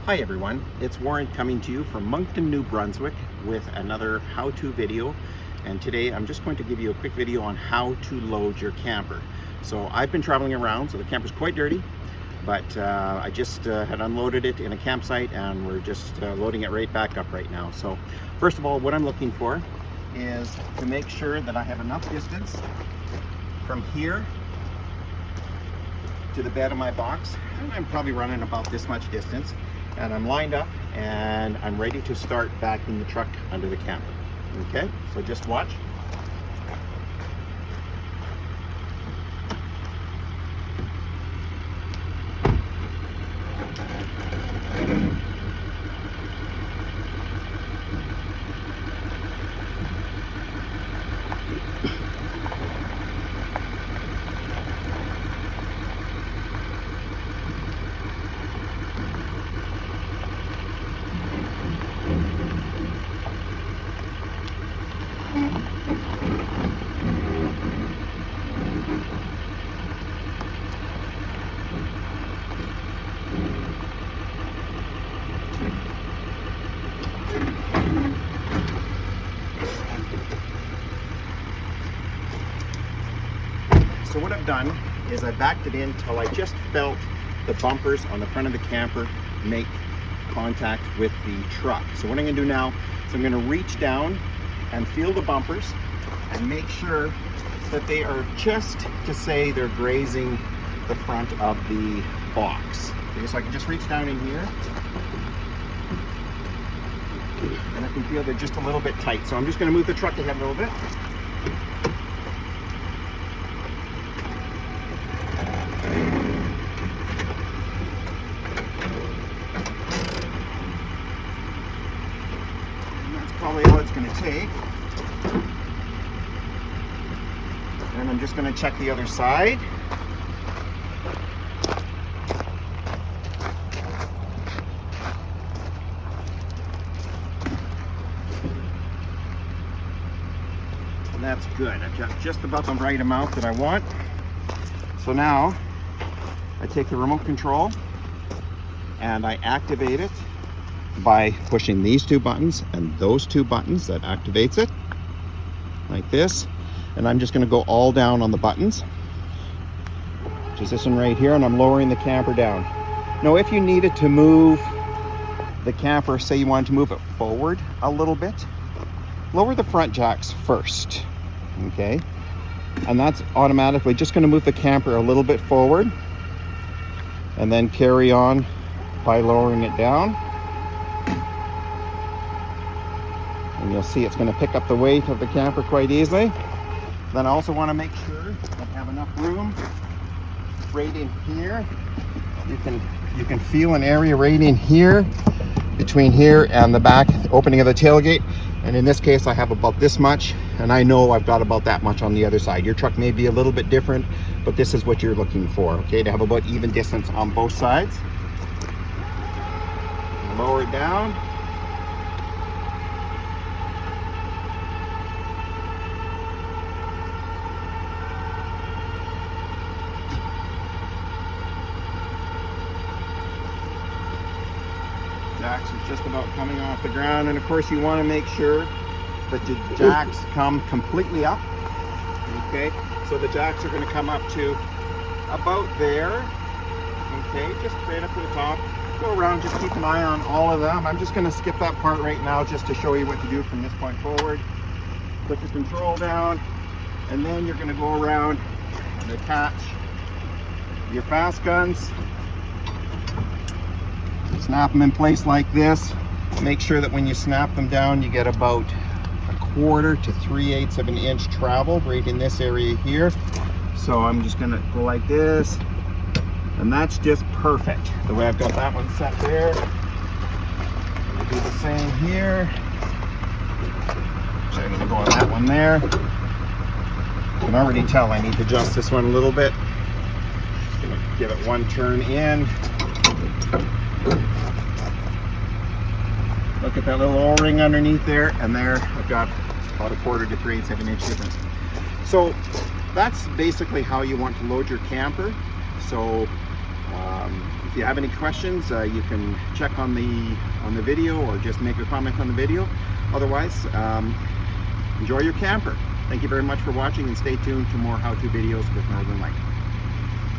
Hi everyone, it's Warren coming to you from Moncton, New Brunswick with another how-to video. And today I'm just going to give you a quick video on how to load your camper. So I've been traveling around, so the camper's quite dirty, but I just had unloaded it in a campsite and we're just loading it right back up right now. So first of all, what I'm looking for is to make sure that I have enough distance from here to the bed of my box. And I'm probably running about this much distance. And I'm lined up and I'm ready to start backing the truck under the camper. Okay, so just watch. So what I've done is I backed it in till I just felt the bumpers on the front of the camper make contact with the truck. So what I'm going to do now is I'm going to reach down and feel the bumpers and make sure that they are just to say they're grazing the front of the box. Okay, so I can just reach down in here and I can feel they're just a little bit tight. So I'm just going to move the truck ahead a little bit. Probably all it's going to take. And I'm just going to check the other side. And that's good. I've got just about the right amount that I want. So now I take the remote control and I activate it by pushing these two buttons and those two buttons. That activates it like this, and I'm just going to go all down on the buttons, which is this one right here, and I'm lowering the camper down. Now if you needed to move the camper, say you wanted to move it forward a little bit, lower the front jacks first, okay, and that's automatically just going to move the camper a little bit forward, and then carry on by lowering it down. And you'll see it's going to pick up the weight of the camper quite easily. Then I also want to make sure I have enough room right in here. You can feel an area right in here, between here and the back opening of the tailgate. And in this case, I have about this much, and I know I've got about that much on the other side. Your truck may be a little bit different, but this is what you're looking for, okay? To have about even distance on both sides. Lower it down. Jacks are just about coming off the ground, and of course you want to make sure that the jacks come completely up. Okay, so the jacks are going to come up to about there. Okay, just right up to the top. Go around, just keep an eye on all of them. I'm just going to skip that part right now just to show you what to do from this point forward. Put the control down, and then you're going to go around and attach your fast guns. Snap them in place like this. Make sure that when you snap them down, you get about 1/4 to 3/8 of an inch travel right in this area here. So I'm just gonna go like this, and that's just perfect. The way I've got that one set there. I'm gonna do the same here. So I'm gonna go on that one there. You can already tell I need to adjust this one a little bit. Just gonna give it one turn in. Look at that little O-ring underneath there, and there I've got about 1/4 to 3/8 of an inch difference. So that's basically how you want to load your camper. So If you have any questions, you can check on the video or just make a comment on the video. Otherwise, enjoy your camper. Thank you very much for watching, and stay tuned to more how-to videos with Northern Lite.